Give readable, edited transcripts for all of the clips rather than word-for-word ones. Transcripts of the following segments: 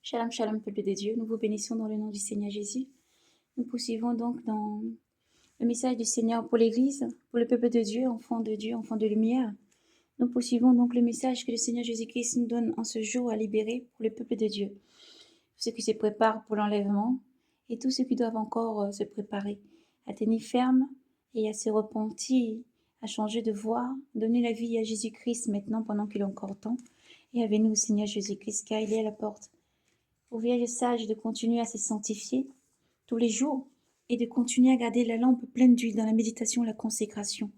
Shalom, shalom, peuple de Dieu. Nous vous bénissons dans le nom du Seigneur Jésus. Nous poursuivons donc dans le message du Seigneur pour l'Église, pour le peuple de Dieu, enfants de lumière. Nous poursuivons donc le message que le Seigneur Jésus-Christ nous donne en ce jour à libérer pour le peuple de Dieu. Ceux qui se préparent pour l'enlèvement et tous ceux qui doivent encore se préparer à tenir ferme et à se repentir, à changer de voie, donner la vie à Jésus-Christ maintenant pendant qu'il est encore temps et à venir au Seigneur Jésus-Christ car il est à la porte. Aux vierges sages de continuer à se sanctifier tous les jours et de continuer à garder la lampe pleine d'huile dans la méditation et la consécration.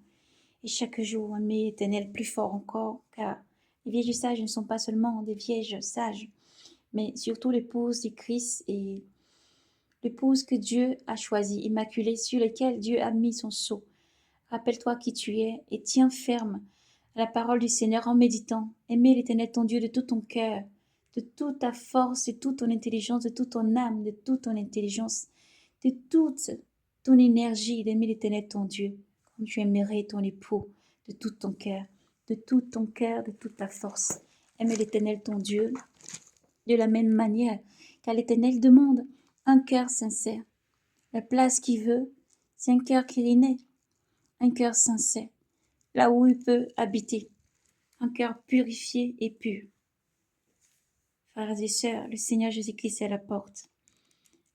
Et chaque jour, aimer Éternel plus fort encore, car les vierges sages ne sont pas seulement des vierges sages, mais surtout l'épouse du Christ et l'épouse que Dieu a choisie, immaculée, sur laquelle Dieu a mis son sceau. Rappelle-toi qui tu es et tiens ferme à la parole du Seigneur en méditant. Aimez l'Éternel ton Dieu de tout ton cœur, de toute ta force, de toute ton intelligence, de toute ton âme, de toute ton intelligence, de toute ton énergie, d'aimer l'Éternel ton Dieu, comme tu aimerais ton époux, de tout ton cœur, de tout ton cœur, de toute ta force. Aimez l'Éternel ton Dieu de la même manière, car l'Éternel demande un cœur sincère. La place qu'il veut, c'est un cœur qui renaît, un cœur sincère, là où il peut habiter, un cœur purifié et pur. Frères et sœurs, le Seigneur Jésus-Christ est à la porte.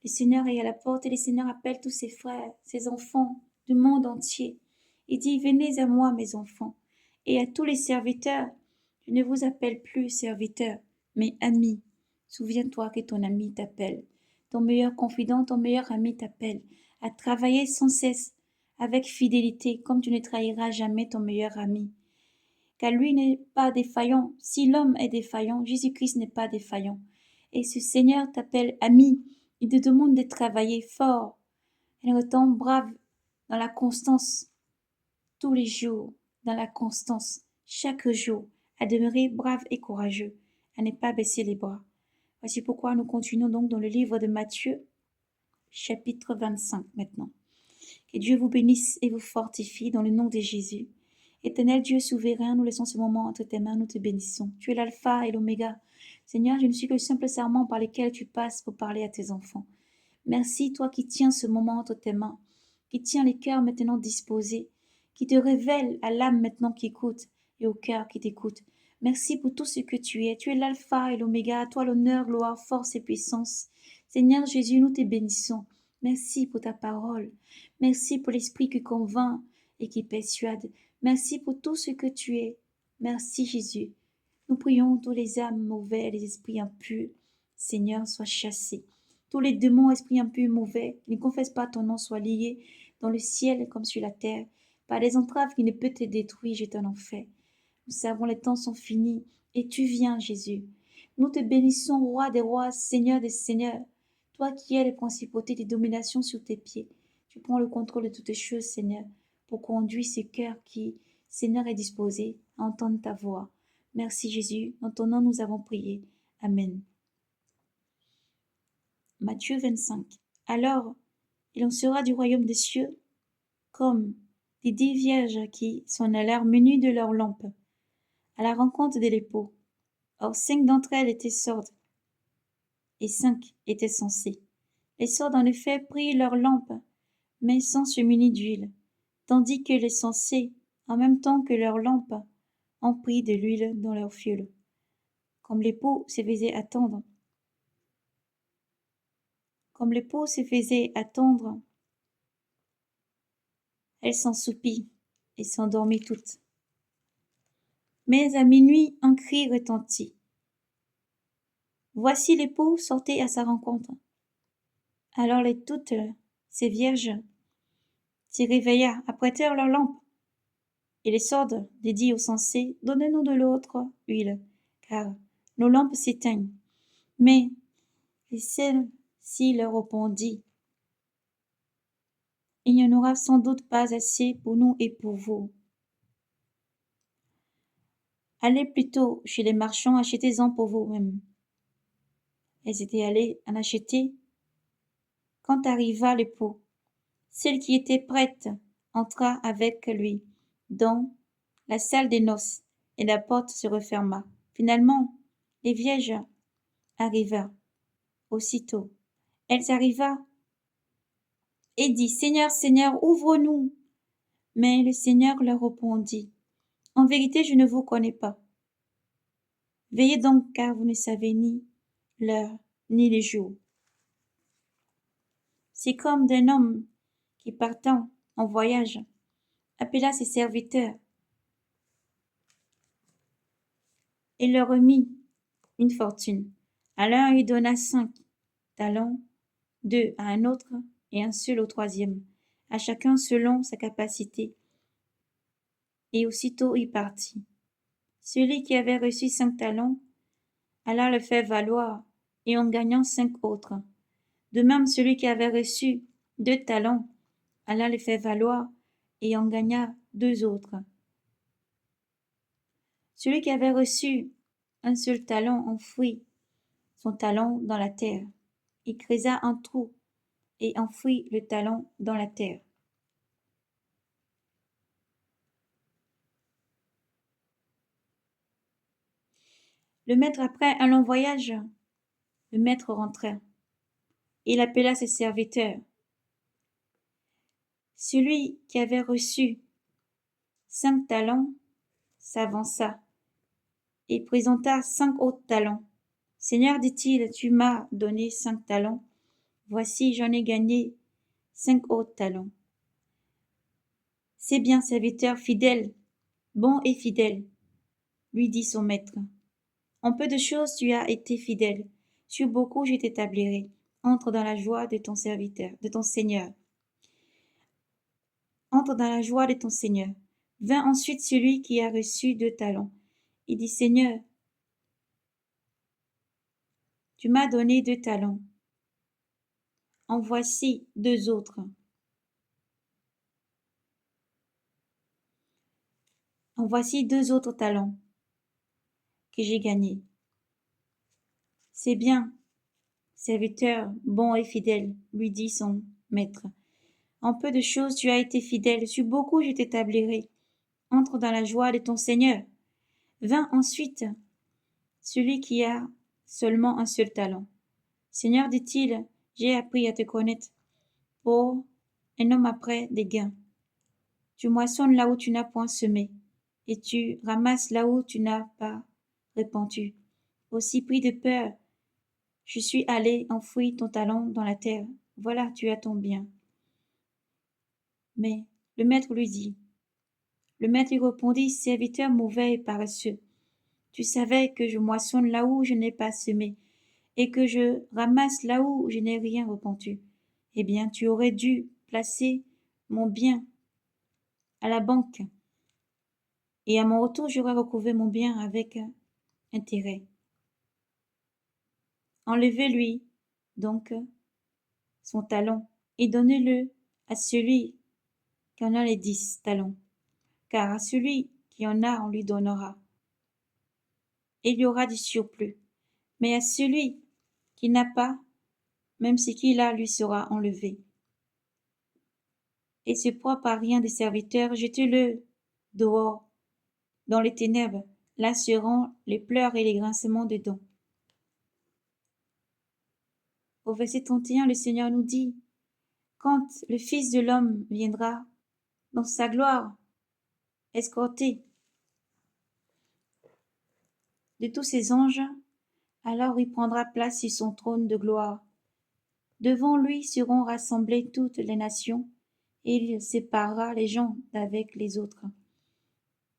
Le Seigneur est à la porte et le Seigneur appelle tous ses frères, ses enfants du monde entier. Il dit, venez à moi, mes enfants, et à tous les serviteurs. Je ne vous appelle plus serviteurs, mais amis. Souviens-toi que ton ami t'appelle. Ton meilleur confident, ton meilleur ami t'appelle à travailler sans cesse, avec fidélité, comme tu ne trahiras jamais ton meilleur ami. Car lui n'est pas défaillant. Si l'homme est défaillant, Jésus-Christ n'est pas défaillant. Et ce Seigneur t'appelle ami. Il te demande de travailler fort. Et autant brave dans la constance, tous les jours, dans la constance, chaque jour, à demeurer brave et courageux, à ne pas baisser les bras. Voici pourquoi nous continuons donc dans le livre de Matthieu, chapitre 25 maintenant. Que Dieu vous bénisse et vous fortifie dans le nom de Jésus. Éternel Dieu souverain, nous laissons ce moment entre tes mains, nous te bénissons. Tu es l'alpha et l'oméga. Seigneur, je ne suis que le simple serment par lequel tu passes pour parler à tes enfants. Merci, toi qui tiens ce moment entre tes mains, qui tiens les cœurs maintenant disposés, qui te révèle à l'âme maintenant qui écoute et au cœur qui t'écoute. Merci pour tout ce que tu es. Tu es l'alpha et l'oméga. À toi l'honneur, gloire, force et puissance. Seigneur Jésus, nous te bénissons. Merci pour ta parole. Merci pour l'esprit qui convainc et qui persuade. Merci pour tout ce que tu es. Merci Jésus. Nous prions tous les âmes mauvais, les esprits impurs. Seigneur, sois chassés. Tous les démons, esprits impurs mauvais, qui ne confessent pas ton nom, soient liés dans le ciel comme sur la terre, par des entraves qui ne peuvent te détruire, je t'en enfer. Nous savons les temps sont finis, et tu viens, Jésus. Nous te bénissons, roi des rois, seigneur des seigneurs. Toi qui es les principautés des dominations sur tes pieds, tu prends le contrôle de toutes les choses, Seigneur, pour conduire ce cœur qui, Seigneur, est disposé à entendre ta voix. Merci Jésus, dans ton nom nous avons prié. Amen. Matthieu 25. Alors, il en sera du royaume des cieux comme des 10 vierges qui s'en allèrent munies de leurs lampes à la rencontre de l'époux. Or 5 d'entre elles étaient sordes et 5 étaient sensées. Les sordes en effet prirent leurs lampes, mais sans se munir d'huile, tandis que les sensées, en même temps que leurs lampes, ont pris de l'huile dans leurs fioles. Comme l'époux se faisait attendre, elle s'ensoupit et s'endormit toute. Mais à minuit, un cri retentit. Voici l'époux, sortez à sa rencontre. Alors toutes ces vierges s'y réveillèrent, apprêtèrent leurs lampes. Et les sordes dédient aux sensés, donnez-nous de l'autre huile, car nos lampes s'éteignent. Mais celle-ci leur répondit, il n'y en aura sans doute pas assez pour nous et pour vous. Allez plutôt chez les marchands, achetez-en pour vous-mêmes. Elles étaient allées en acheter. Quand arriva l'époux, celle qui était prête entra avec lui dans la salle des noces, et la porte se referma. Finalement, les vierges arrivèrent. Aussitôt, elle arriva et dit, Seigneur, Seigneur, ouvre-nous. Mais le Seigneur leur répondit, en vérité, je ne vous connais pas. Veillez donc, car vous ne savez ni l'heure ni le jour. C'est comme d'un homme qui, partant en voyage, appela ses serviteurs et leur remit une fortune. À l'un, il donna 5 talents, 2 à un autre et un seul au troisième, à chacun selon sa capacité. Et aussitôt il partit. Celui qui avait reçu 5 talents alla le faire valoir, et en gagnant 5 autres. De même, celui qui avait reçu 2 talents alla le faire valoir, et en gagna 2 autres. Celui qui avait reçu un seul talent enfouit son talent dans la terre. Il creusa un trou et enfouit le talent dans la terre. Le maître, après un long voyage, le maître rentra. Il appela ses serviteurs. Celui qui avait reçu 5 talents s'avança et présenta 5 autres talents. Seigneur, dit-il, tu m'as donné 5 talents. Voici, j'en ai gagné 5 autres talents. C'est bien, serviteur fidèle, bon et fidèle, lui dit son maître. En peu de choses tu as été fidèle, sur beaucoup je t'établirai. Entre dans la joie de ton serviteur, de ton Seigneur. Entre dans la joie de ton Seigneur. Vint ensuite celui qui a reçu 2 talents. Il dit, Seigneur, tu m'as donné 2 talents. En voici 2 autres. En voici 2 autres talents que j'ai gagnés. C'est bien, serviteur bon et fidèle, lui dit son maître. En peu de choses tu as été fidèle, sur beaucoup je t'établirai. Entre dans la joie de ton Seigneur. Vint ensuite celui qui a seulement un seul talent. Seigneur, dit-il, j'ai appris à te connaître pour un homme après des gains. Tu moissonnes là où tu n'as point semé, et tu ramasses là où tu n'as pas répandu. Aussi pris de peur, je suis allé enfouir ton talent dans la terre. Voilà, tu as ton bien. Mais le maître lui dit, le maître lui répondit, serviteur mauvais et paresseux, tu savais que je moissonne là où je n'ai pas semé, et que je ramasse là où je n'ai rien répandu. Eh bien, tu aurais dû placer mon bien à la banque, et à mon retour, j'aurais recouvré mon bien avec intérêt. Enlevez-lui donc son talent et donnez-le à celui qui en a les 10 talents, car à celui qui en a, on lui donnera, et il y aura du surplus. Mais à celui qui n'a pas, même ce qu'il a lui sera enlevé. Et ce poids par rien des serviteurs, jetez-le dehors, dans les ténèbres, là seront les pleurs et les grincements de dents. Au verset 31, le Seigneur nous dit, quand le Fils de l'homme viendra dans sa gloire, escorté de tous ses anges, alors il prendra place sur son trône de gloire. Devant lui seront rassemblées toutes les nations, et il séparera les gens d'avec les autres.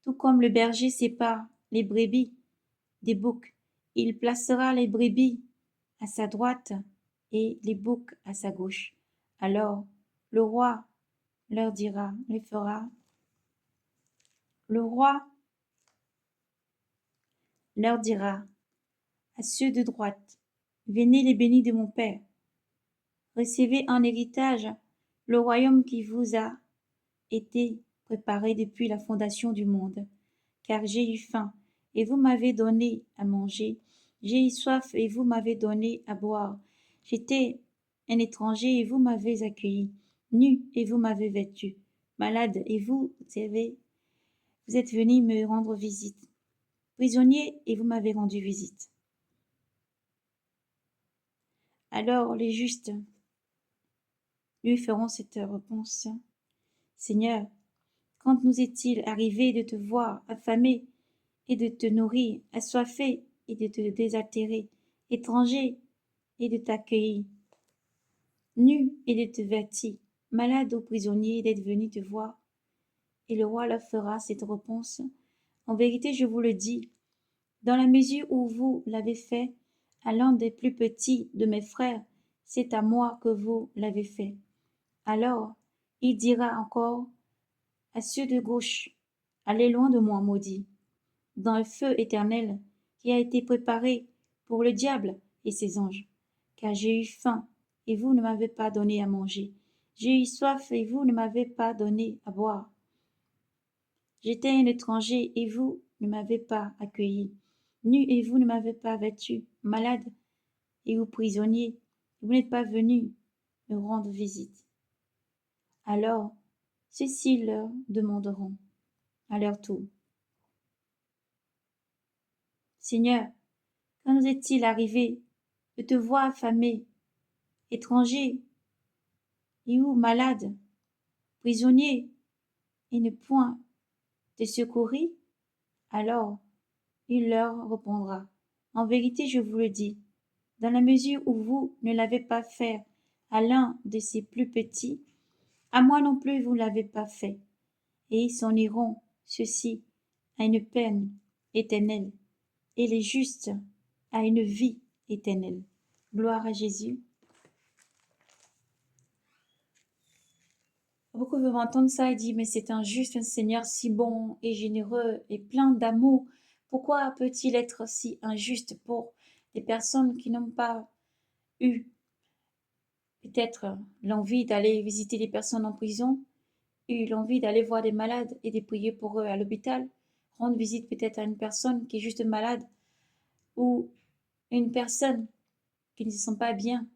Tout comme le berger sépare les brebis des boucs, il placera les brebis à sa droite et les boucs à sa gauche. Alors le roi leur dira, les fera. Le roi leur dira à ceux de droite, venez les bénis de mon Père, recevez en héritage le royaume qui vous a été préparé depuis la fondation du monde. Car j'ai eu faim, et vous m'avez donné à manger, j'ai eu soif, et vous m'avez donné à boire. J'étais un étranger, et vous m'avez accueilli, nu, et vous m'avez vêtu, malade, et vous êtes venu me rendre visite, prisonnier, et vous m'avez rendu visite. Alors les justes lui feront cette réponse. Seigneur, quand nous est-il arrivé de te voir affamé et de te nourrir, assoiffé et de te désaltérer, étranger et de t'accueillir, nu et de te vêtir, malade ou prisonnier d'être venu te voir? Et le roi leur fera cette réponse. En vérité, je vous le dis, dans la mesure où vous l'avez fait à l'un des plus petits de mes frères, c'est à moi que vous l'avez fait. Alors, il dira encore à ceux de gauche, allez loin de moi, maudits, dans le feu éternel qui a été préparé pour le diable et ses anges. Car j'ai eu faim, et vous ne m'avez pas donné à manger. J'ai eu soif, et vous ne m'avez pas donné à boire. J'étais un étranger, et vous ne m'avez pas accueilli. Nu, et vous ne m'avez pas vêtu. Malade, et vous prisonnier, et vous n'êtes pas venu me rendre visite. Alors, ceux-ci leur demanderont à leur tour. Seigneur, quand nous est-il arrivé de te voir affamé, étranger, et ou malade, prisonnier, et ne point te secourir? Alors il leur répondra, en vérité je vous le dis, dans la mesure où vous ne l'avez pas fait à l'un de ces plus petits, à moi non plus vous ne l'avez pas fait. Et ils s'en iront, ceux-ci, à une peine éternelle, et les justes à une vie éternelle. Gloire à Jésus. Beaucoup peuvent entendre ça et dire, mais c'est injuste, un Seigneur si bon et généreux et plein d'amour. Pourquoi peut-il être si injuste pour des personnes qui n'ont pas eu peut-être l'envie d'aller visiter les personnes en prison, eu l'envie d'aller voir des malades et de prier pour eux à l'hôpital, rendre visite peut-être à une personne qui est juste malade ou une personne qui ne se sent pas bien,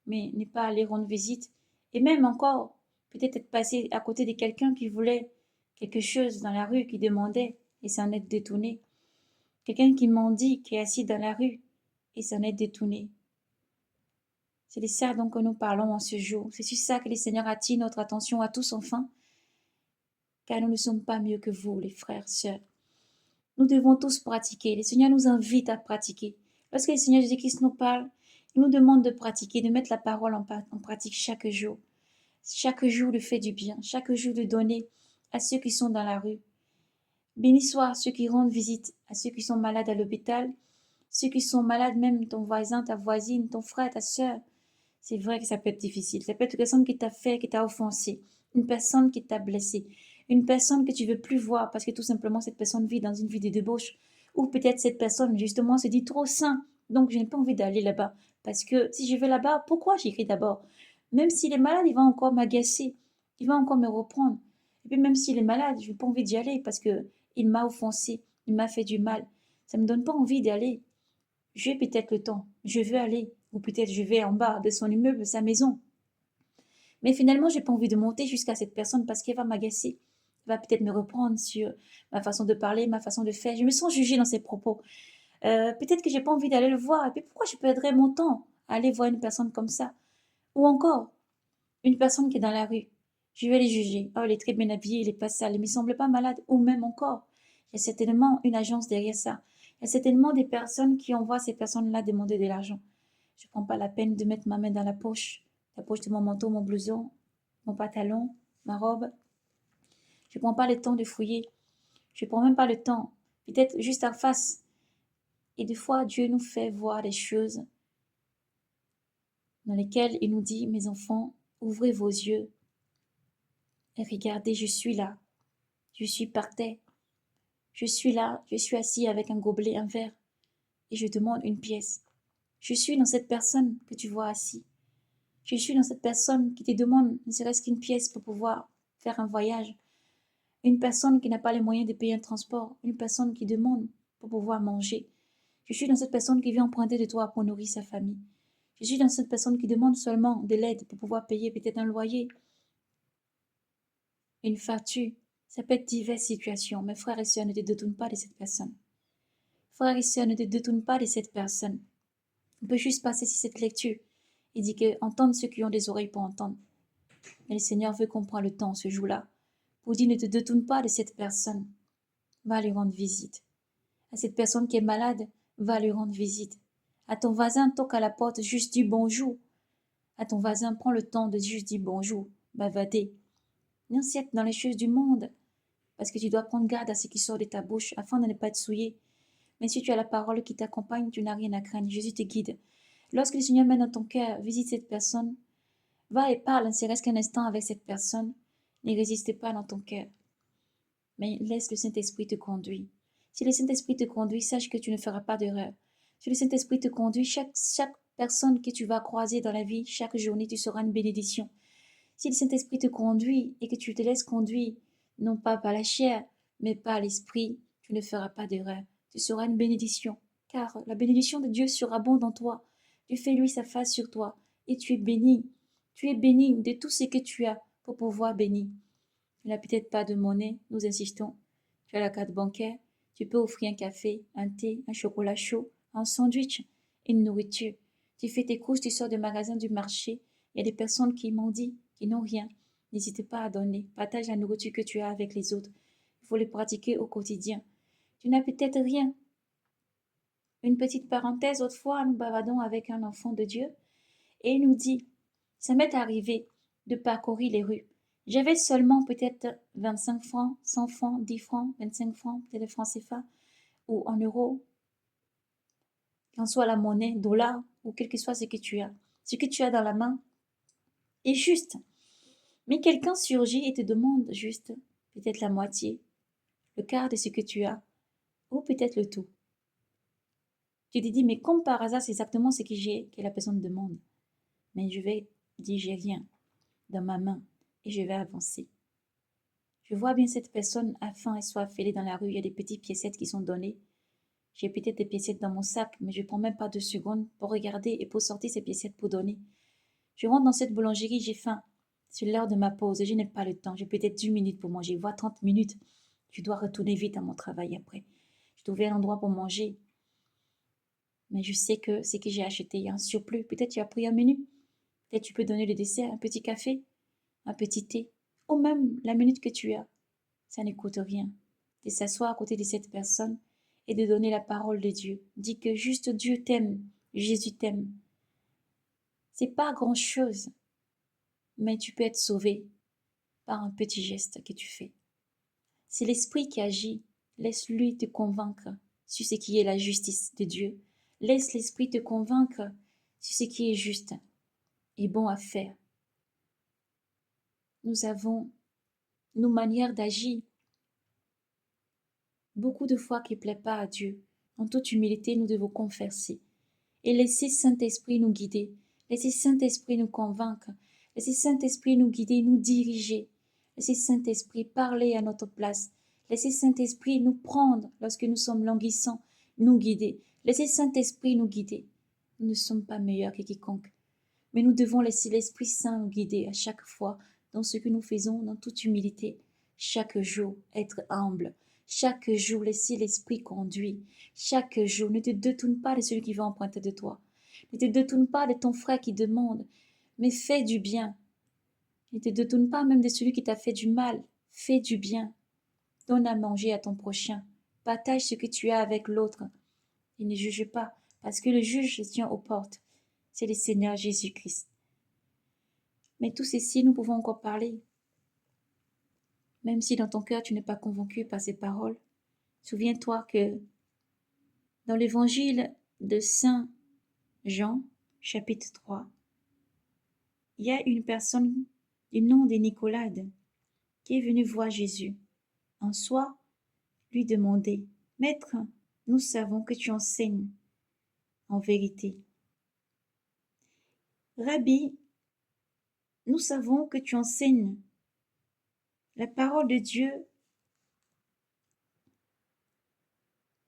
mais n'est pas allé rendre visite, et même encore, peut-être être passé à côté de quelqu'un qui voulait quelque chose dans la rue, qui demandait, et s'en être détourné. Quelqu'un qui mendie, qui est assis dans la rue, et s'en est détourné. C'est de ça donc que nous parlons en ce jour. C'est sur ça que le Seigneur attire notre attention à tous enfin, car nous ne sommes pas mieux que vous, les frères, sœurs. Nous devons tous pratiquer. Le Seigneur nous invite à pratiquer. Lorsque le Seigneur Jésus-Christ nous parle, il nous demande de pratiquer, de mettre la parole en pratique chaque jour. Chaque jour de faire du bien, chaque jour de donner à ceux qui sont dans la rue. Béni soit ceux qui rendent visite à ceux qui sont malades à l'hôpital, ceux qui sont malades, même ton voisin, ta voisine, ton frère, ta sœur. C'est vrai que ça peut être difficile. Ça peut être une personne qui t'a fait, qui t'a offensé, une personne qui t'a blessé, une personne que tu veux plus voir parce que tout simplement cette personne vit dans une vie de débauche. Ou peut-être cette personne justement se dit trop sain, donc je n'ai pas envie d'aller là-bas. Parce que si je vais là-bas, pourquoi j'écris d'abord? Même s'il est malade, il va encore m'agacer, il va encore me reprendre. Et puis même s'il est malade, je n'ai pas envie d'y aller parce que il m'a offensé, il m'a fait du mal. Ça ne me donne pas envie d'aller. J'ai peut-être le temps, je veux aller, ou peut-être je vais en bas de son immeuble, sa maison. Mais finalement, j'ai pas envie de monter jusqu'à cette personne parce qu'elle va m'agacer. Elle va peut-être me reprendre sur ma façon de parler, ma façon de faire. Je me sens jugée dans ses propos. Peut-être que j'ai pas envie d'aller le voir. Et puis pourquoi je perdrais mon temps à aller voir une personne comme ça? Ou encore, une personne qui est dans la rue. Je vais les juger. Oh, il est très bien habillé, il est pas sale, il me semble pas malade. Ou même encore, il y a certainement une agence derrière ça. Il y a certainement des personnes qui envoient ces personnes-là demander de l'argent. Je ne prends pas la peine de mettre ma main dans la poche de mon manteau, mon blouson, mon pantalon, ma robe. Je ne prends pas le temps de fouiller. Je ne prends même pas le temps, peut-être juste en face. Et des fois, Dieu nous fait voir des choses dans lesquelles il nous dit, mes enfants, ouvrez vos yeux et regardez, je suis là. Je suis par terre. Je suis là, je suis assis avec un gobelet, un verre, et je demande une pièce. Je suis dans cette personne que tu vois assis. Je suis dans cette personne qui te demande ne serait-ce qu'une pièce pour pouvoir faire un voyage. Une personne qui n'a pas les moyens de payer un transport. Une personne qui demande pour pouvoir manger. Je suis dans cette personne qui vient emprunter de toi pour nourrir sa famille. Je suis dans cette personne qui demande seulement de l'aide pour pouvoir payer peut-être un loyer, une facture. Ça peut être diverses situations. Mes frères et sœurs, ne te détourne pas de cette personne. Frères et sœurs, ne te détourne pas de cette personne. On peut juste passer sur cette lecture Il dit que entendre ceux qui ont des oreilles pour entendre. Mais le Seigneur veut qu'on prenne le temps ce jour-là pour dire ne te détourne pas de cette personne. Va lui rendre visite. À cette personne qui est malade, va lui rendre visite. À ton voisin, toque à la porte, juste dis bonjour. À ton voisin, prends le temps de juste dire bonjour, bavader. Non, certes, dans les choses du monde, parce que tu dois prendre garde à ce qui sort de ta bouche afin de ne pas être souillé. Mais si tu as la parole qui t'accompagne, tu n'as rien à craindre. Jésus te guide. Lorsque le Seigneur mène dans ton cœur, visite cette personne, va et parle, ne serait-ce qu'un instant avec cette personne. Ne résiste pas dans ton cœur, mais laisse le Saint-Esprit te conduire. Si le Saint-Esprit te conduit, sache que tu ne feras pas d'erreur. Si le Saint-Esprit te conduit, chaque personne que tu vas croiser dans la vie, chaque journée, tu seras une bénédiction. Si le Saint-Esprit te conduit et que tu te laisses conduire, non pas par la chair, mais par l'Esprit, tu ne feras pas d'erreur. Tu seras une bénédiction, car la bénédiction de Dieu surabonde en toi. Dieu fait lui sa face sur toi, et tu es béni. Tu es béni de tout ce que tu as pour pouvoir bénir. Tu n'as peut-être pas de monnaie, nous insistons. Tu as la carte bancaire, tu peux offrir un café, un thé, un chocolat chaud, un sandwich, une nourriture. Tu fais tes courses, tu sors du magasin, du marché. Il y a des personnes qui m'ont dit, qui n'ont rien. N'hésite pas à donner. Partage la nourriture que tu as avec les autres. Il faut les pratiquer au quotidien. Tu n'as peut-être rien. Une petite parenthèse, autrefois, nous bavardons avec un enfant de Dieu et il nous dit, ça m'est arrivé de parcourir les rues. J'avais seulement peut-être 25 francs, 100 francs, 10 francs, 25 francs, peut-être le franc CFA, ou en euros, qu'en soit la monnaie, dollar, ou quel que soit ce que tu as. Ce que tu as dans la main est juste. Mais quelqu'un surgit et te demande juste peut-être la moitié, le quart de ce que tu as, ou peut-être le tout. Tu te dis, mais comme par hasard, c'est exactement ce que j'ai, que la personne demande. Mais je vais dire, j'ai rien dans ma main et je vais avancer. Je vois bien cette personne a faim et soif, elle est dans la rue, il y a des petites piécettes qui sont données. J'ai peut-être des piécettes dans mon sac, mais je ne prends même pas 2 secondes pour regarder et pour sortir ces piécettes pour donner. Je rentre dans cette boulangerie, j'ai faim. C'est l'heure de ma pause et je n'ai pas le temps. J'ai peut-être 10 minutes pour manger, voire 30 minutes. Je dois retourner vite à mon travail après. Je trouvais un endroit pour manger. Mais je sais que ce que j'ai acheté, il y a un surplus. Peut-être tu as pris un menu. Peut-être tu peux donner le dessert, un petit café, un petit thé, ou même la minute que tu as. Ça ne coûte rien. De s'asseoir à côté de cette personne et de donner la parole de Dieu. Dis que juste Dieu t'aime, Jésus t'aime. C'est pas grand-chose, mais tu peux être sauvé par un petit geste que tu fais. C'est l'Esprit qui agit. Laisse-lui te convaincre sur ce qui est la justice de Dieu. Laisse l'Esprit te convaincre sur ce qui est juste et bon à faire. Nous avons nos manières d'agir beaucoup de fois qui ne plaît pas à Dieu. En toute humilité, nous devons confesser et laisser Saint-Esprit nous guider. Laissez Saint-Esprit nous convaincre. Laissez Saint-Esprit nous guider, nous diriger. Laissez Saint-Esprit parler à notre place. Laissez Saint-Esprit nous prendre lorsque nous sommes languissants, nous guider. Laissez Saint-Esprit nous guider. Nous ne sommes pas meilleurs que quiconque, mais nous devons laisser l'Esprit Saint nous guider à chaque fois dans ce que nous faisons, dans toute humilité. Chaque jour, être humble. Chaque jour, laisser l'Esprit conduire. Chaque jour, ne te détourne pas de celui qui va emprunter de toi. Ne te détourne pas de ton frère qui demande, mais fais du bien. Ne te détourne pas même de celui qui t'a fait du mal. Fais du bien. Donne à manger à ton prochain. Partage ce que tu as avec l'autre. Et ne juge pas, parce que le juge tient aux portes. C'est le Seigneur Jésus-Christ. Mais tout ceci, nous pouvons encore parler. Même si dans ton cœur tu n'es pas convaincu par ces paroles, souviens-toi que dans l'évangile de Saint Jean, chapitre 3, il y a une personne du nom de Nicolade qui est venue voir Jésus. En soi, lui demander, Maître, nous savons que tu enseignes en vérité. Rabbi, nous savons que tu enseignes la parole de Dieu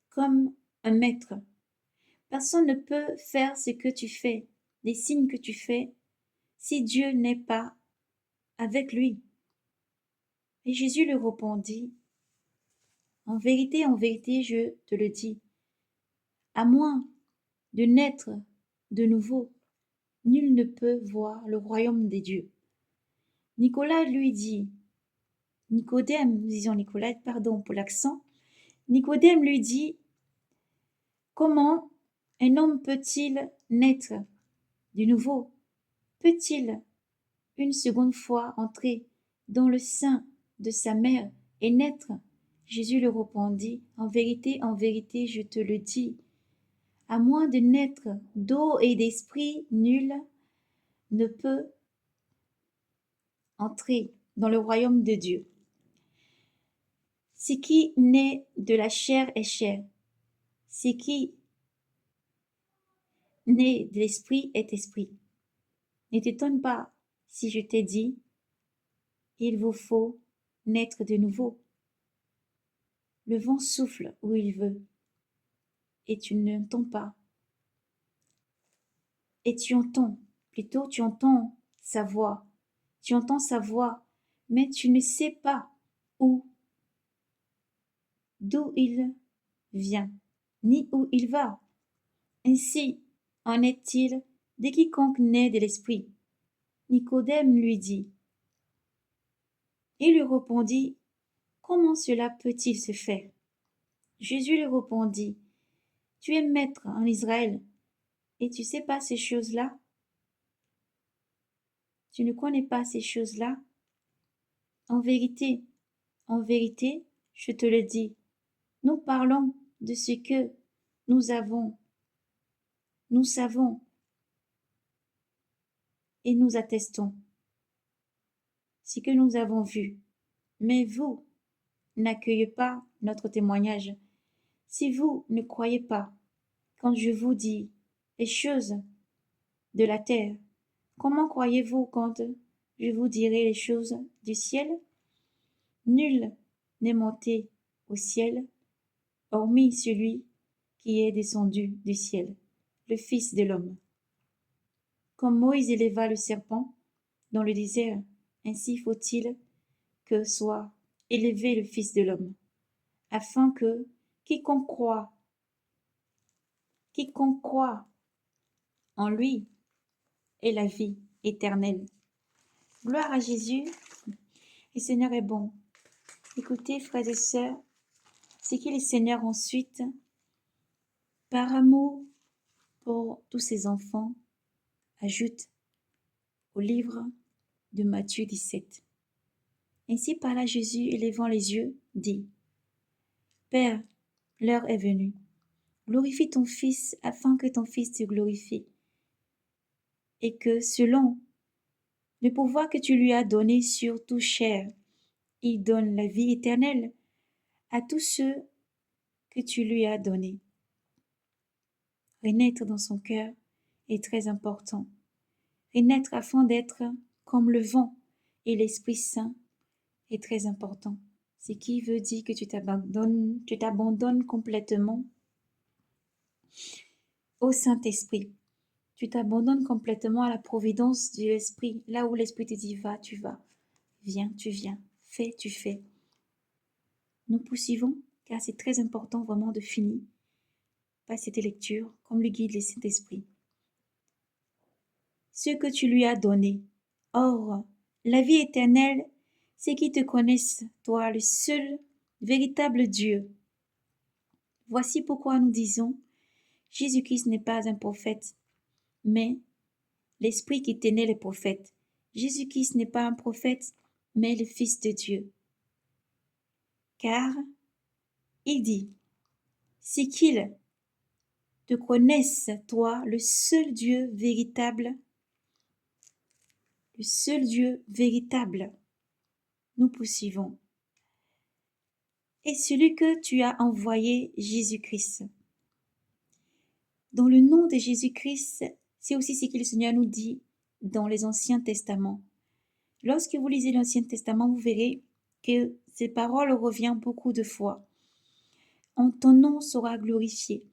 comme un maître. Personne ne peut faire ce que tu fais, les signes que tu fais, si Dieu n'est pas avec lui. Et Jésus lui répondit, en vérité, je te le dis, à moins de naître de nouveau, nul ne peut voir le royaume des dieux. Nicolas lui dit, Nicodème, nous disons Nicolas, pardon pour l'accent, Nicodème lui dit, comment un homme peut-il naître de nouveau? Peut-il une seconde fois entrer dans le sein de sa mère et naître? Jésus lui répondit, en vérité, je te le dis, à moins de naître d'eau et d'esprit, nul ne peut entrer dans le royaume de Dieu. Ce qui naît de la chair est chair, ce qui naît de l'esprit est esprit. Ne t'étonne pas si je t'ai dit, il vous faut naître de nouveau. Le vent souffle où il veut, et tu n'entends pas. Et tu entends sa voix. Tu entends sa voix, mais tu ne sais pas d'où il vient, ni où il va. Ainsi en est-il de quiconque naît de l'esprit. Nicodème lui dit. Il lui répondit, comment cela peut-il se faire? Jésus lui répondit, tu es maître en Israël, et tu sais pas ces choses-là? Tu ne connais pas ces choses-là? En vérité, je te le dis, nous parlons de ce que nous savons et nous attestons ce que nous avons vu. Mais vous n'accueillez pas notre témoignage. Si vous ne croyez pas quand je vous dis les choses de la terre, comment croyez-vous quand je vous dirai les choses du ciel? Nul n'est monté au ciel, hormis celui qui est descendu du ciel, le Fils de l'homme. Comme Moïse éleva le serpent dans le désert, ainsi faut-il que soit élevé le Fils de l'homme, afin que quiconque croit en lui ait la vie éternelle. Gloire à Jésus, le Seigneur est bon. Écoutez, frères et sœurs, ce que le Seigneur ensuite, par amour pour tous ses enfants, ajoute au livre de Matthieu 17. Ainsi parla Jésus, élevant les yeux, dit, Père, l'heure est venue. Glorifie ton Fils, afin que ton Fils te glorifie, et que, selon le pouvoir que tu lui as donné sur toute chair, il donne la vie éternelle à tous ceux que tu lui as donnés. Renaître dans son cœur est très important. Renaître afin d'être comme le vent et l'Esprit Saint est très important. Ce qui veut dire que tu t'abandonnes complètement au Saint-Esprit. Tu t'abandonnes complètement à la providence de l'Esprit. Là où l'Esprit te dit va, tu vas. Viens, tu viens. Fais, tu fais. Nous poursuivons, car c'est très important vraiment de finir par cette lecture, comme le guide le Saint-Esprit. Ce que tu lui as donné. Or, la vie éternelle, c'est qu'ils te connaissent, toi, le seul véritable Dieu. Voici pourquoi nous disons, Jésus-Christ n'est pas un prophète, mais l'Esprit qui tenait les prophètes. Jésus-Christ n'est pas un prophète, mais le Fils de Dieu. Car, il dit, c'est qu'ils te connaissent, toi, le seul Dieu véritable. Le seul Dieu véritable. Nous poursuivons. Et celui que tu as envoyé, Jésus-Christ. Dans le nom de Jésus-Christ, c'est aussi ce que le Seigneur nous dit dans les Anciens Testaments. Lorsque vous lisez l'Ancien Testament, vous verrez que ces paroles reviennent beaucoup de fois. En ton nom sera glorifié,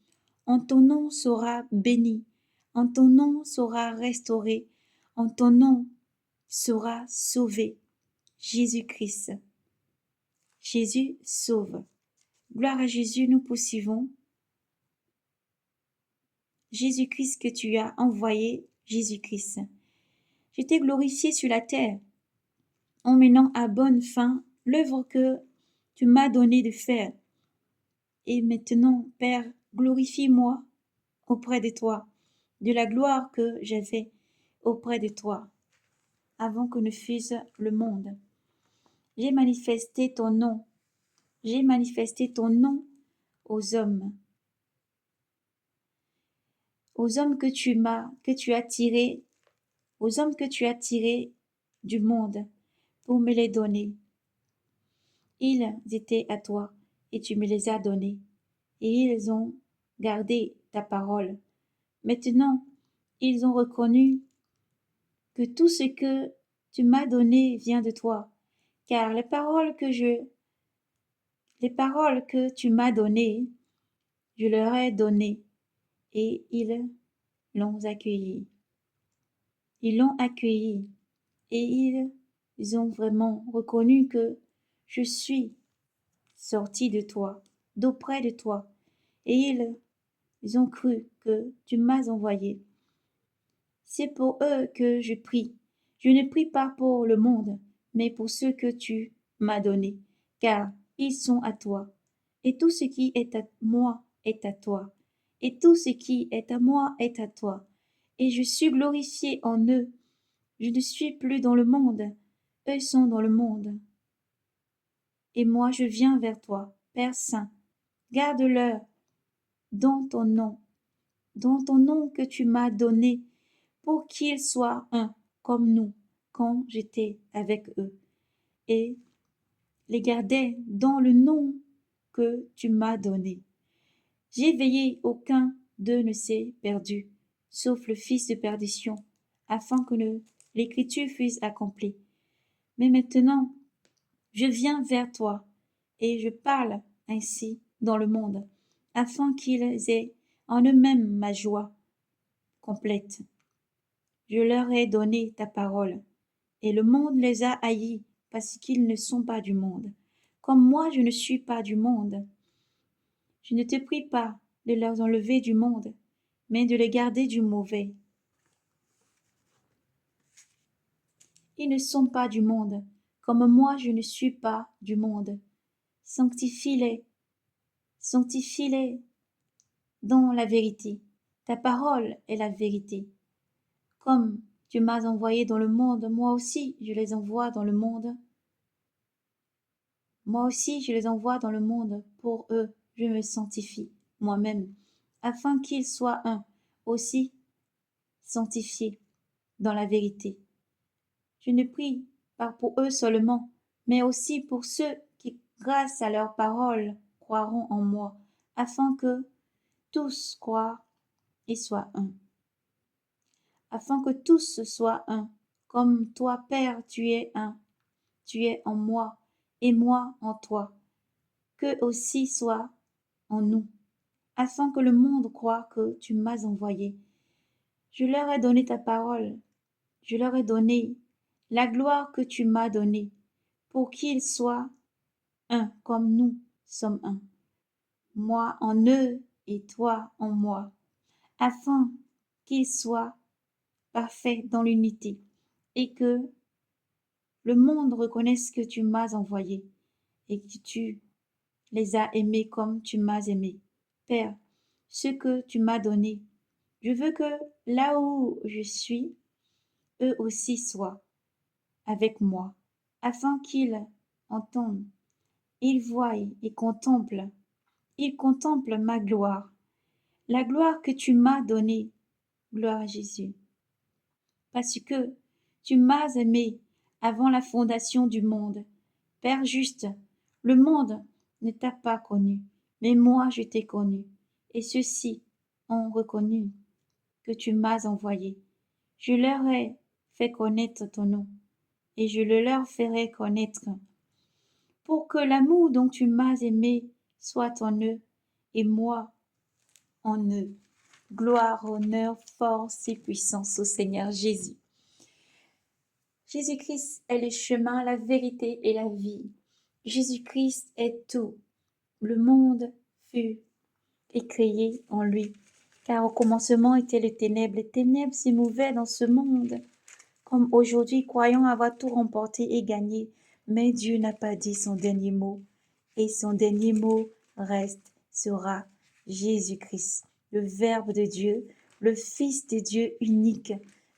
en ton nom sera béni, en ton nom sera restauré, en ton nom sera sauvé. Jésus-Christ. Jésus sauve. Gloire à Jésus, nous poursuivons. Jésus-Christ que tu as envoyé Jésus-Christ. Je t'ai glorifié sur la terre en menant à bonne fin l'œuvre que tu m'as donné de faire. Et maintenant, Père, glorifie-moi auprès de toi, de la gloire que j'avais auprès de toi, avant que ne fût le monde. J'ai manifesté ton nom, j'ai manifesté ton nom aux hommes que tu as tirés, aux hommes que tu as tirés du monde pour me les donner. Ils étaient à toi et tu me les as donnés, et ils ont gardé ta parole. Maintenant, ils ont reconnu que tout ce que tu m'as donné vient de toi, car les paroles que tu m'as données, je leur ai données, et ils l'ont accueilli. Ils l'ont accueilli, et ils ont vraiment reconnu que je suis sorti de toi, d'auprès de toi, et ils ont cru que tu m'as envoyé. C'est pour eux que je prie. Je ne prie pas pour le monde, mais pour ceux que tu m'as donnés, car ils sont à toi. Et tout ce qui est à moi est à toi. Et tout ce qui est à moi est à toi. Et je suis glorifié en eux. Je ne suis plus dans le monde. Eux sont dans le monde. Et moi je viens vers toi, Père Saint. Garde-leur dans ton nom que tu m'as donné, pour qu'ils soient un comme nous quand j'étais avec eux, et les gardais dans le nom que tu m'as donné. J'ai veillé, aucun d'eux ne s'est perdu, sauf le fils de perdition, afin que l'écriture fût accomplie. Mais maintenant, je viens vers toi, et je parle ainsi dans le monde, afin qu'ils aient en eux-mêmes ma joie complète. Je leur ai donné ta parole, et le monde les a haïs parce qu'ils ne sont pas du monde. Comme moi je ne suis pas du monde, je ne te prie pas de leur enlever du monde, mais de les garder du mauvais. Ils ne sont pas du monde, comme moi je ne suis pas du monde. Sanctifie-les, sanctifie-les dans la vérité. Ta parole est la vérité. Comme tu m'as envoyé dans le monde, moi aussi je les envoie dans le monde. Moi aussi je les envoie dans le monde, pour eux je me sanctifie moi-même, afin qu'ils soient un, aussi sanctifiés dans la vérité. Je ne prie pas pour eux seulement, mais aussi pour ceux qui, grâce à leur parole, croiront en moi, afin que tous croient et soient un. Afin que tous soient un, comme toi, Père, tu es un, tu es en moi, et moi en toi, qu'eux aussi soient en nous, afin que le monde croie que tu m'as envoyé. Je leur ai donné ta parole, je leur ai donné la gloire que tu m'as donnée, pour qu'ils soient un comme nous sommes un, moi en eux et toi en moi, afin qu'ils soient parfaits dans l'unité, et que le monde reconnaisse que tu m'as envoyé, et que tu les as aimés comme tu m'as aimé. Père, ce que tu m'as donné, je veux que là où je suis, eux aussi soient avec moi, afin qu'ils entendent, ils voient et ils contemplent ma gloire, la gloire que tu m'as donnée, gloire à Jésus, parce que tu m'as aimé avant la fondation du monde. Père juste, le monde ne t'a pas connu, mais moi je t'ai connu, et ceux-ci ont reconnu que tu m'as envoyé. Je leur ai fait connaître ton nom, et je le leur ferai connaître, pour que l'amour dont tu m'as aimé soit en eux, et moi en eux. Gloire, honneur, force et puissance au Seigneur Jésus. Jésus-Christ est le chemin, la vérité et la vie. Jésus-Christ est tout. Le monde fut créé en lui. Car au commencement était les ténèbres se mouvaient dans ce monde. Comme aujourd'hui, croyant avoir tout remporté et gagné, mais Dieu n'a pas dit son dernier mot, et son dernier mot reste, sera Jésus-Christ, le Verbe de Dieu, le Fils de Dieu unique,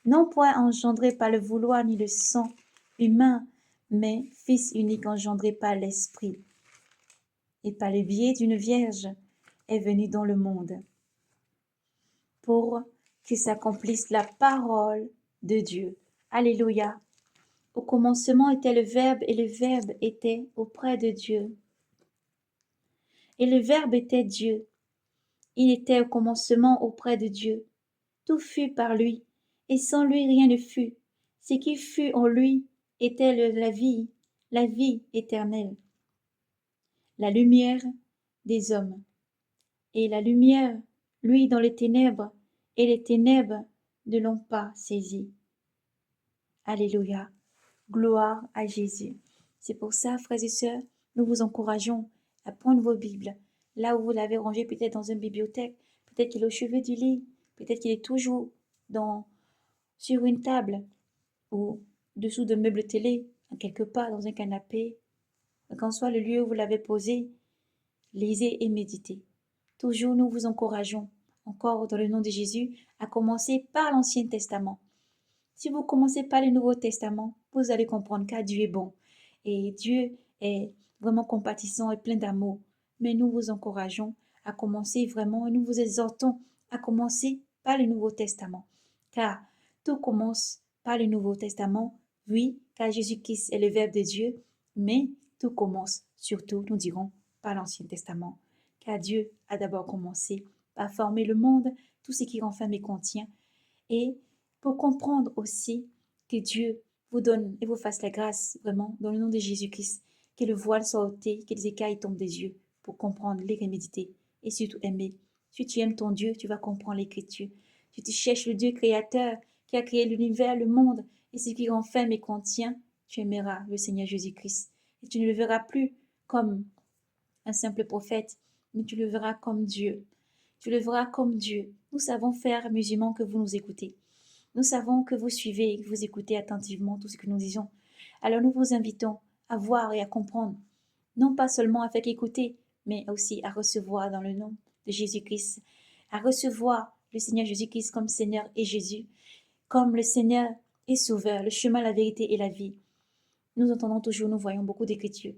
non point engendré par le vouloir ni le sang humain, mais Fils unique engendré par l'Esprit, et par le biais d'une vierge est venu dans le monde, pour que s'accomplisse la parole de Dieu. Alléluia. Au commencement était le Verbe, et le Verbe était auprès de Dieu. Et le Verbe était Dieu. Il était au commencement auprès de Dieu. Tout fut par lui, et sans lui rien ne fut. Ce qui fut en lui était la vie éternelle, la lumière des hommes. Et la lumière, lui, dans les ténèbres, et les ténèbres ne l'ont pas saisi. Alléluia. Gloire à Jésus. C'est pour ça, frères et sœurs, nous vous encourageons à prendre vos Bibles. Là où vous l'avez rangé, peut-être dans une bibliothèque, peut-être qu'il est au chevet du lit, peut-être qu'il est toujours sur une table ou dessous de meubles télé, quelque part dans un canapé. Qu'en soit le lieu où vous l'avez posé, lisez et méditez. Toujours nous vous encourageons, encore dans le nom de Jésus, à commencer par l'Ancien Testament. Si vous commencez par le Nouveau Testament, vous allez comprendre qu'à Dieu est bon. Et Dieu est vraiment compatissant et plein d'amour. Mais nous vous encourageons à commencer vraiment et nous vous exhortons à commencer par le Nouveau Testament. Car tout commence par le Nouveau Testament, oui, car Jésus-Christ est le Verbe de Dieu, mais tout commence surtout, nous dirons, par l'Ancien Testament. Car Dieu a d'abord commencé par former le monde, tout ce qui renferme et contient, et pour comprendre aussi que Dieu vous donne et vous fasse la grâce, vraiment, dans le nom de Jésus-Christ, que le voile soit ôté, que les écailles tombent des yeux, pour comprendre, les méditer et surtout aimer. Si tu aimes ton Dieu, tu vas comprendre l'Écriture. Si tu cherches le Dieu créateur qui a créé l'univers, le monde et ce qui renferme et contient, tu aimeras le Seigneur Jésus-Christ. Et tu ne le verras plus comme un simple prophète, mais tu le verras comme Dieu. Tu le verras comme Dieu. Nous savons, frères musulmans, que vous nous écoutez. Nous savons que vous suivez et que vous écoutez attentivement tout ce que nous disons. Alors nous vous invitons à voir et à comprendre, non pas seulement à faire écouter, mais aussi à recevoir dans le nom de Jésus-Christ, à recevoir le Seigneur Jésus-Christ comme Seigneur et Jésus, comme le Seigneur et Sauveur, le chemin, la vérité et la vie. Nous entendons toujours, nous voyons beaucoup d'écritures.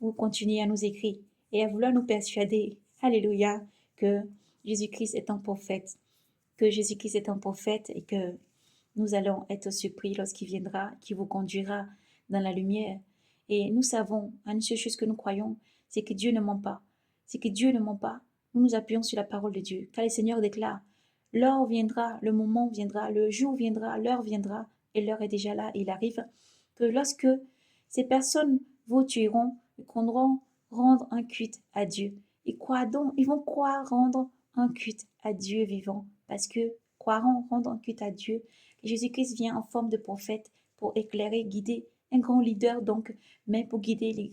Vous continuez à nous écrire et à vouloir nous persuader, alléluia, que Jésus-Christ est un prophète, que Jésus-Christ est un prophète et que nous allons être surpris lorsqu'il viendra, qui vous conduira dans la lumière. Et nous savons, une seule chose que nous croyons, c'est que Dieu ne ment pas. C'est que Dieu ne ment pas. Nous nous appuyons sur la parole de Dieu. Car le Seigneur déclare, l'heure viendra, le moment viendra, le jour viendra, l'heure viendra, et l'heure est déjà là, il arrive, que lorsque ces personnes vous tueront, ils croiront rendre un culte à Dieu. Ils vont croire rendre un culte à Dieu vivant, parce que croiront rendre un culte à Dieu. Jésus-Christ vient en forme de prophète pour éclairer, guider, un grand leader donc, mais pour guider,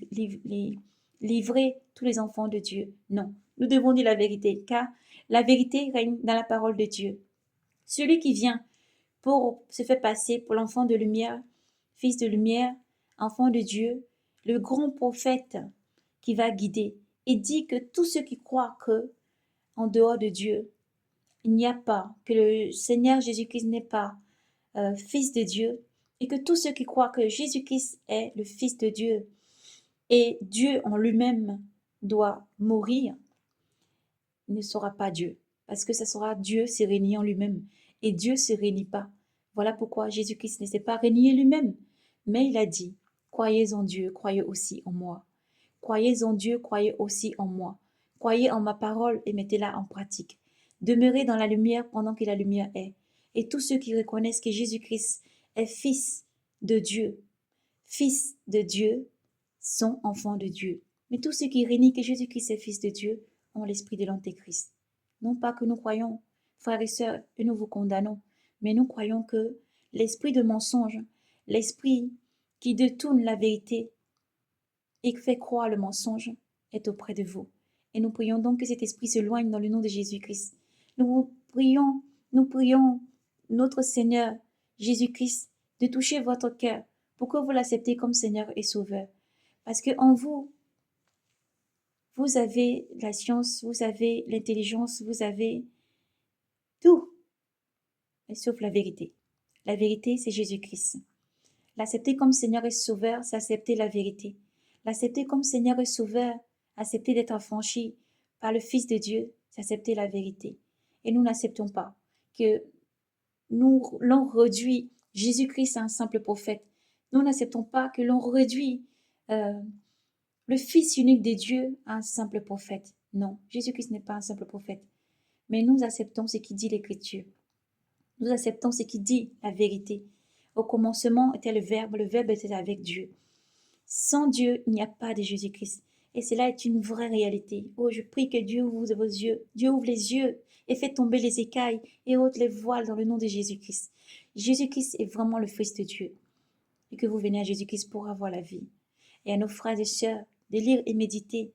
livrer tous les enfants de Dieu. Non, nous devons dire la vérité, car la vérité règne dans la parole de Dieu. Celui qui vient pour se faire passer pour l'enfant de lumière, fils de lumière, enfant de Dieu, le grand prophète qui va guider, et dit que tous ceux qui croient que, en dehors de Dieu, il n'y a pas, que le Seigneur Jésus-Christ n'est pas Fils de Dieu, et que tous ceux qui croient que Jésus-Christ est le Fils de Dieu et Dieu en lui-même doit mourir, ne sera pas Dieu. Parce que ça sera Dieu se régner en lui-même. Et Dieu se réunit pas. Voilà pourquoi Jésus-Christ ne s'est pas régné lui-même. Mais il a dit, croyez en Dieu, croyez aussi en moi. Croyez en Dieu, croyez aussi en moi. Croyez en ma parole et mettez-la en pratique. Demeurez dans la lumière pendant que la lumière est. Et tous ceux qui reconnaissent que Jésus-Christ est fils de Dieu, sont enfants de Dieu. Mais tous ceux qui renient que Jésus-Christ est fils de Dieu ont l'esprit de l'Antéchrist. Non pas que nous croyons, frères et sœurs, et nous vous condamnons, mais nous croyons que l'esprit de mensonge, l'esprit qui détourne la vérité et fait croire le mensonge, est auprès de vous. Et nous prions donc que cet esprit se loigne dans le nom de Jésus-Christ. Nous vous nous prions notre Seigneur Jésus-Christ de toucher votre cœur pour que vous l'acceptiez comme Seigneur et Sauveur. Parce que en vous, vous avez la science, vous avez l'intelligence, vous avez tout, mais sauf la vérité. La vérité, c'est Jésus-Christ. L'accepter comme Seigneur et Sauveur, c'est accepter la vérité. L'accepter comme Seigneur et Sauveur, accepter d'être affranchi par le Fils de Dieu, c'est accepter la vérité. Et nous n'acceptons pas que l'on réduit Jésus-Christ à un simple prophète. Nous n'acceptons pas que l'on réduit le Fils unique de Dieu à un simple prophète. Non, Jésus-Christ n'est pas un simple prophète. Mais nous acceptons ce qui dit l'Écriture. Nous acceptons ce qui dit la vérité. Au commencement était le Verbe était avec Dieu. Sans Dieu, il n'y a pas de Jésus-Christ. Et cela est une vraie réalité. Oh, je prie que Dieu ouvre vos yeux. Dieu ouvre les yeux et fait tomber les écailles et ôte les voiles dans le nom de Jésus-Christ. Jésus-Christ est vraiment le Fils de Dieu. Et que vous venez à Jésus-Christ pour avoir la vie. Et à nos frères et sœurs de lire et méditer,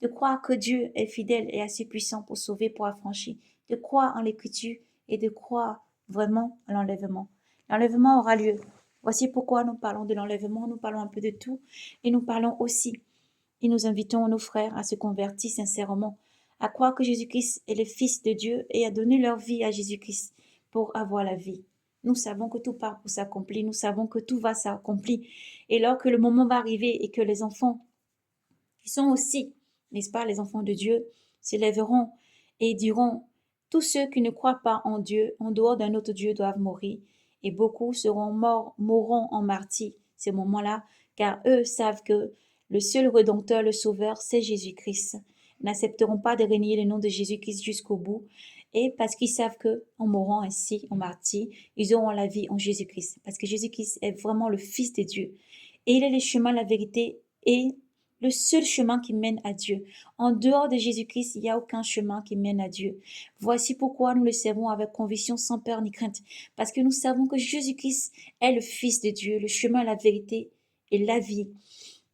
de croire que Dieu est fidèle et assez puissant pour sauver, pour affranchir, de croire en l'Écriture et de croire vraiment à l'enlèvement. L'enlèvement aura lieu. Voici pourquoi nous parlons de l'enlèvement, nous parlons un peu de tout et nous parlons aussi et nous invitons nos frères à se convertir sincèrement, à croire que Jésus-Christ est le Fils de Dieu et à donner leur vie à Jésus-Christ pour avoir la vie. Nous savons que tout part pour s'accomplir, nous savons que tout va s'accomplir. Et lorsque le moment va arriver et que les enfants, qui sont aussi, n'est-ce pas, les enfants de Dieu, s'élèveront et diront, tous ceux qui ne croient pas en Dieu, en dehors d'un autre Dieu, doivent mourir. Et beaucoup mourront en martyrs, ces moments-là, car eux savent que le seul Rédempteur, le Sauveur, c'est Jésus-Christ. Ils n'accepteront pas de renier le nom de Jésus-Christ jusqu'au bout. Et parce qu'ils savent que en mourant ainsi, en martyr, ils auront la vie en Jésus-Christ. Parce que Jésus-Christ est vraiment le Fils de Dieu. Et il est le chemin, la vérité et le seul chemin qui mène à Dieu. En dehors de Jésus-Christ, il n'y a aucun chemin qui mène à Dieu. Voici pourquoi nous le servons avec conviction, sans peur ni crainte. Parce que nous savons que Jésus-Christ est le Fils de Dieu, le chemin, la vérité et la vie.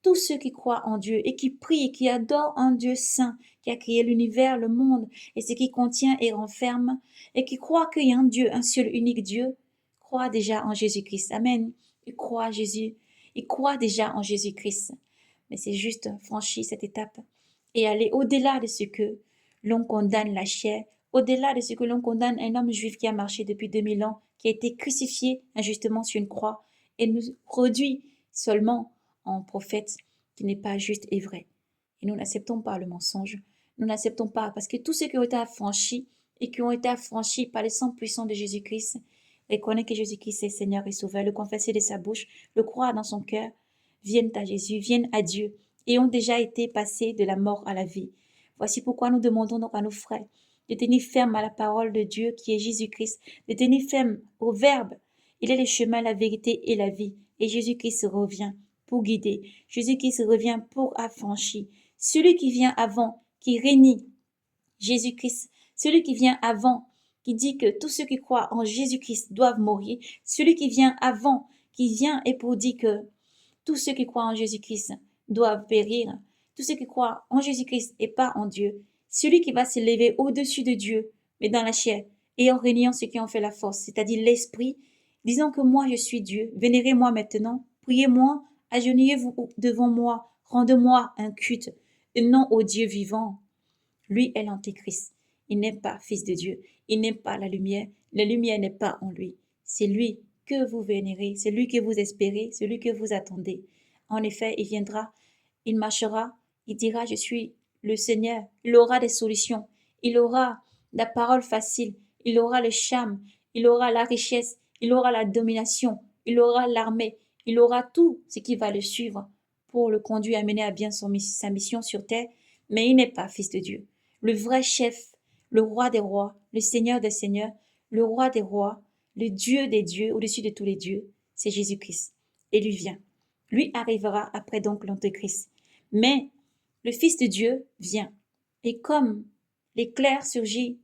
Tous ceux qui croient en Dieu et qui prient et qui adorent un Dieu saint, qui a créé l'univers, le monde et ce qui contient et renferme, et qui croient qu'il y a un Dieu, un seul unique Dieu, croient déjà en Jésus-Christ. Amen. Ils croient en Jésus. Ils croient déjà en Jésus-Christ. Mais c'est juste franchir cette étape et aller au-delà de ce que l'on condamne la chair, au-delà de ce que l'on condamne un homme juif qui a marché depuis 2000 ans, qui a été crucifié injustement sur une croix et nous produit seulement en prophète qui n'est pas juste et vrai. Et nous n'acceptons pas le mensonge. Nous n'acceptons pas parce que tous ceux qui ont été affranchis et qui ont été affranchis par le sang puissant de Jésus-Christ reconnaissent que Jésus-Christ est Seigneur et Sauveur, le confesser de sa bouche, le croire dans son cœur, viennent à Jésus, viennent à Dieu et ont déjà été passés de la mort à la vie. Voici pourquoi nous demandons donc à nos frères de tenir ferme à la parole de Dieu qui est Jésus-Christ, de tenir ferme au Verbe. Il est le chemin, la vérité et la vie. Et Jésus-Christ revient pour guider. Jésus-Christ revient pour affranchir. Celui qui vient avant, qui renie Jésus-Christ, celui qui vient avant, qui dit que tous ceux qui croient en Jésus-Christ doivent mourir, celui qui vient avant, qui vient et pour dire que tous ceux qui croient en Jésus-Christ doivent périr. Tous ceux qui croient en Jésus-Christ et pas en Dieu. Celui qui va s'élever au-dessus de Dieu, mais dans la chair, et en réuniant ceux qui ont fait la force, c'est-à-dire l'esprit, disant que moi je suis Dieu, vénérez-moi maintenant, priez-moi, agenouillez-vous devant moi, rendez-moi un culte, un nom au Dieu vivant. Lui est l'Antéchrist. Il n'est pas fils de Dieu. Il n'est pas la lumière n'est pas en lui. C'est lui que vous vénérez, c'est lui que vous espérez, celui que vous attendez. En effet, il viendra, il marchera, il dira, je suis le Seigneur. Il aura des solutions. Il aura la parole facile. Il aura le charme. Il aura la richesse. Il aura la domination. Il aura l'armée. Il aura tout ce qui va le suivre pour le conduire à mener à bien sa mission sur terre. Mais il n'est pas fils de Dieu. Le vrai chef, le roi des rois, le Seigneur des seigneurs, le roi des rois, le Dieu des dieux, au-dessus de tous les dieux, c'est Jésus-Christ. Et lui vient. Lui arrivera après donc l'Antéchrist. Mais le Fils de Dieu vient. Et comme l'éclair surgit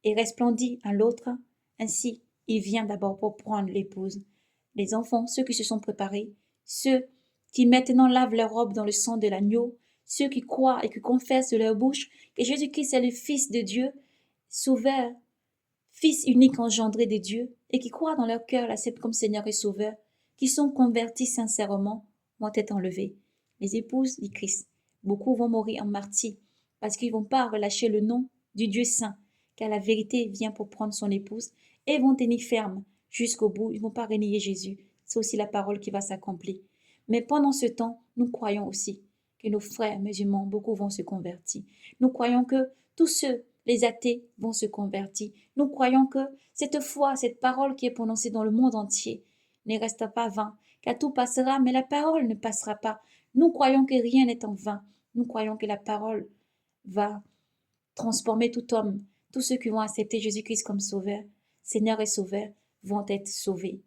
et resplendit à l'autre, ainsi il vient d'abord pour prendre l'épouse. Les enfants, ceux qui se sont préparés, ceux qui maintenant lavent leur robe dans le sang de l'agneau, ceux qui croient et qui confessent de leur bouche que Jésus-Christ est le Fils de Dieu, Sauveur, fils uniques engendrés de Dieu et qui croient dans leur cœur l'acceptent comme Seigneur et Sauveur, qui sont convertis sincèrement, vont être enlevés. Les épouses du Christ, beaucoup vont mourir en martyrs parce qu'ils ne vont pas relâcher le nom du Dieu saint, car la vérité vient pour prendre son épouse et vont tenir ferme jusqu'au bout. Ils ne vont pas renier Jésus. C'est aussi la parole qui va s'accomplir. Mais pendant ce temps, nous croyons aussi que nos frères musulmans, beaucoup vont se convertir. Nous croyons que tous ceux, les athées, vont se convertir. Nous croyons que cette foi, cette parole qui est prononcée dans le monde entier ne reste pas vain, car tout passera, mais la parole ne passera pas. Nous croyons que rien n'est en vain. Nous croyons que la parole va transformer tout homme. Tous ceux qui vont accepter Jésus-Christ comme Sauveur, Seigneur et Sauveur, vont être sauvés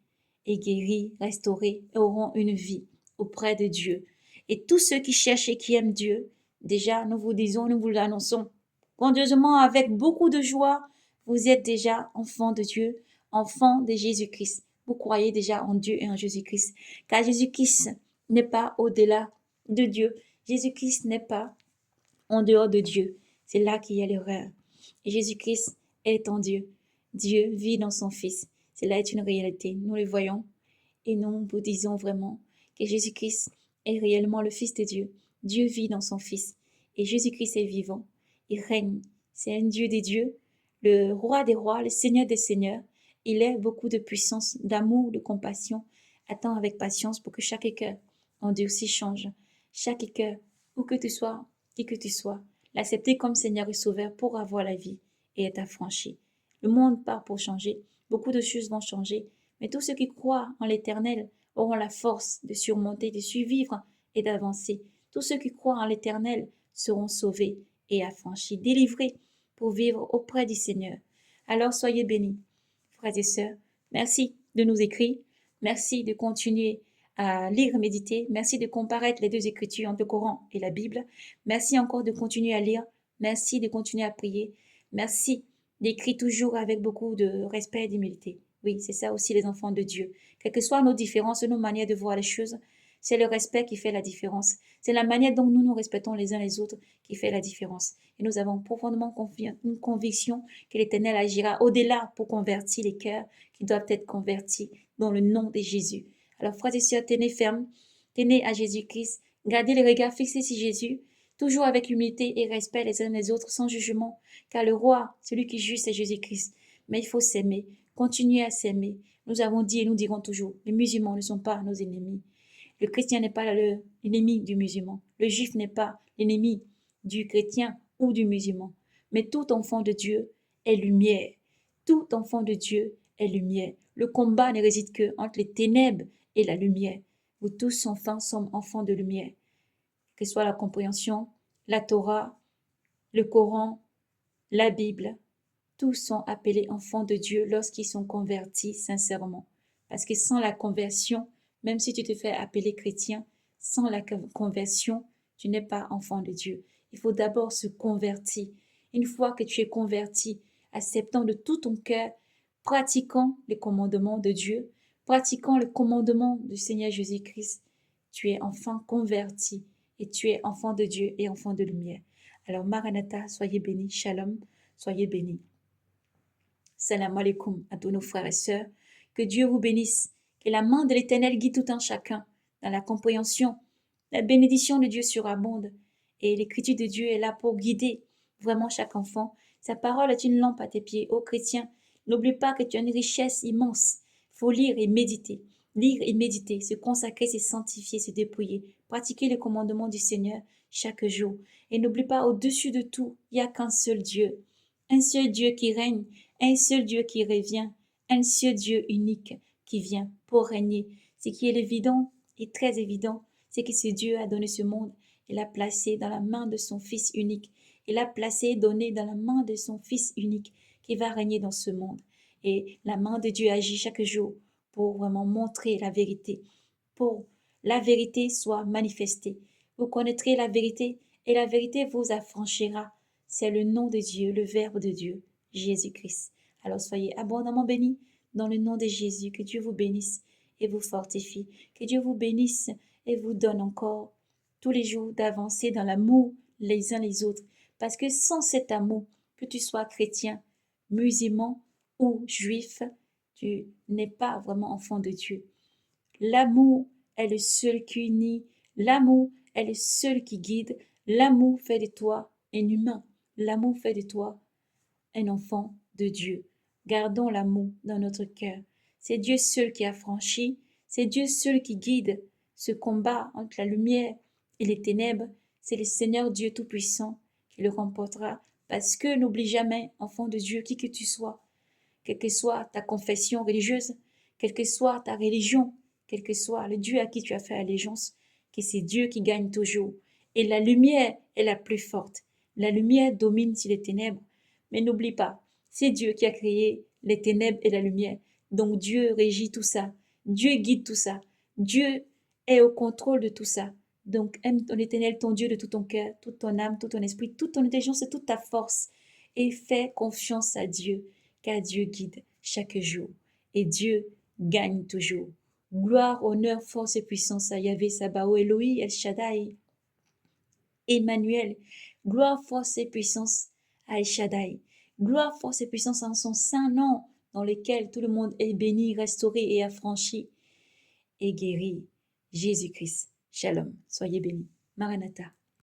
et guéris, restaurés et auront une vie auprès de Dieu. Et tous ceux qui cherchent et qui aiment Dieu, déjà, nous vous disons, nous vous l'annonçons, grandiosement, avec beaucoup de joie, vous êtes déjà enfants de Dieu, enfants de Jésus-Christ. Vous croyez déjà en Dieu et en Jésus-Christ, car Jésus-Christ n'est pas au-delà de Dieu. Jésus-Christ n'est pas en dehors de Dieu. C'est là qu'il y a l'erreur. Et Jésus-Christ est en Dieu. Dieu vit dans son Fils. Cela est une réalité. Nous le voyons et nous vous disons vraiment que Jésus-Christ est réellement le Fils de Dieu. Dieu vit dans son Fils. Et Jésus-Christ est vivant. Il règne. C'est un Dieu des dieux, le roi des rois, le Seigneur des seigneurs. Il a beaucoup de puissance, d'amour, de compassion. Attends avec patience pour que chaque cœur endurci change. Chaque cœur, où que tu sois, qui que tu sois, l'accepter comme Seigneur et Sauveur pour avoir la vie et être affranchi. Le monde part pour changer. Beaucoup de choses vont changer. Mais tous ceux qui croient en l'Éternel auront la force de surmonter, de survivre et d'avancer. Tous ceux qui croient en l'Éternel seront sauvés et affranchis, délivrés pour vivre auprès du Seigneur. Alors soyez bénis, frères et sœurs. Merci de nous écrire. Merci de continuer à lire et méditer. Merci de comparaître les deux écritures entre le Coran et la Bible. Merci encore de continuer à lire. Merci de continuer à prier. Merci d'écrire toujours avec beaucoup de respect et d'humilité. Oui, c'est ça aussi les enfants de Dieu. Quelles que soient nos différences, nos manières de voir les choses, c'est le respect qui fait la différence. C'est la manière dont nous nous respectons les uns les autres qui fait la différence. Et nous avons profondément une conviction que l'Éternel agira au-delà pour convertir les cœurs qui doivent être convertis dans le nom de Jésus. Alors, frères et sœurs, tenez ferme, tenez à Jésus-Christ, gardez les regards fixés sur Jésus, toujours avec humilité et respect les uns les autres, sans jugement, car le roi, celui qui juge, c'est Jésus-Christ. Mais il faut s'aimer, continuer à s'aimer. Nous avons dit et nous dirons toujours, les musulmans ne sont pas nos ennemis. Le chrétien n'est pas l'ennemi du musulman. Le juif n'est pas l'ennemi du chrétien ou du musulman. Mais tout enfant de Dieu est lumière. Tout enfant de Dieu est lumière. Le combat ne réside que entre les ténèbres et la lumière. Vous tous, enfin, sommes enfants de lumière. Que ce soit la compréhension, la Torah, le Coran, la Bible, tous sont appelés enfants de Dieu lorsqu'ils sont convertis sincèrement. Parce que sans la conversion, même si tu te fais appeler chrétien, sans la conversion, tu n'es pas enfant de Dieu. Il faut d'abord se convertir. Une fois que tu es converti, acceptant de tout ton cœur, pratiquant les commandements de Dieu, pratiquant le commandement du Seigneur Jésus-Christ, tu es enfin converti et tu es enfant de Dieu et enfant de lumière. Alors, Maranatha, soyez bénis. Shalom, soyez bénis. Salam alaikum à tous nos frères et sœurs. Que Dieu vous bénisse. Que la main de l'Éternel guide tout un chacun dans la compréhension. La bénédiction de Dieu surabonde. Et l'écriture de Dieu est là pour guider vraiment chaque enfant. Sa parole est une lampe à tes pieds. Ô chrétien, n'oublie pas que tu as une richesse immense. Il faut lire et méditer. Lire et méditer, se consacrer, se sanctifier, se dépouiller. Pratiquer les commandements du Seigneur chaque jour. Et n'oublie pas, au-dessus de tout, il n'y a qu'un seul Dieu. Un seul Dieu qui règne, un seul Dieu qui revient, un seul Dieu unique qui vient pour régner. Ce qui est évident et très évident, c'est que ce Dieu a donné ce monde. Il l'a placé dans la main de son Fils unique. Il l'a placé, donné dans la main de son Fils unique qui va régner dans ce monde. Et la main de Dieu agit chaque jour pour vraiment montrer la vérité, pour la vérité soit manifestée. Vous connaîtrez la vérité et la vérité vous affranchira. C'est le nom de Dieu, le Verbe de Dieu, Jésus-Christ. Alors soyez abondamment bénis dans le nom de Jésus. Que Dieu vous bénisse et vous fortifie. Que Dieu vous bénisse et vous donne encore tous les jours d'avancer dans l'amour les uns les autres. Parce que sans cet amour, que tu sois chrétien, musulman ou juif, tu n'es pas vraiment enfant de Dieu. L'amour est le seul qui unit, l'amour est le seul qui guide, l'amour fait de toi un humain, l'amour fait de toi un enfant de Dieu. Gardons l'amour dans notre cœur. C'est Dieu seul qui a franchi, c'est Dieu seul qui guide ce combat entre la lumière et les ténèbres. C'est le Seigneur Dieu Tout-Puissant qui le remportera. Parce que n'oublie jamais, enfant de Dieu, qui que tu sois, quelle que soit ta confession religieuse, quelle que soit ta religion, quel que soit le Dieu à qui tu as fait allégeance, que c'est Dieu qui gagne toujours. Et la lumière est la plus forte. La lumière domine sur les ténèbres. Mais n'oublie pas, c'est Dieu qui a créé les ténèbres et la lumière. Donc Dieu régit tout ça. Dieu guide tout ça. Dieu est au contrôle de tout ça. Donc aime ton Éternel, ton Dieu, de tout ton cœur, toute ton âme, tout ton esprit, toute ton intelligence et toute ta force. Et fais confiance à Dieu, car Dieu guide chaque jour. Et Dieu gagne toujours. Gloire, honneur, force et puissance à Yahvé Sabaoth, Elohim, El Shaddai, Emmanuel. Gloire, force et puissance à El Shaddai. Gloire, force et puissance en son saint nom, dans lequel tout le monde est béni, restauré et affranchi et guéri. Jésus-Christ. Shalom. Soyez bénis. Maranatha.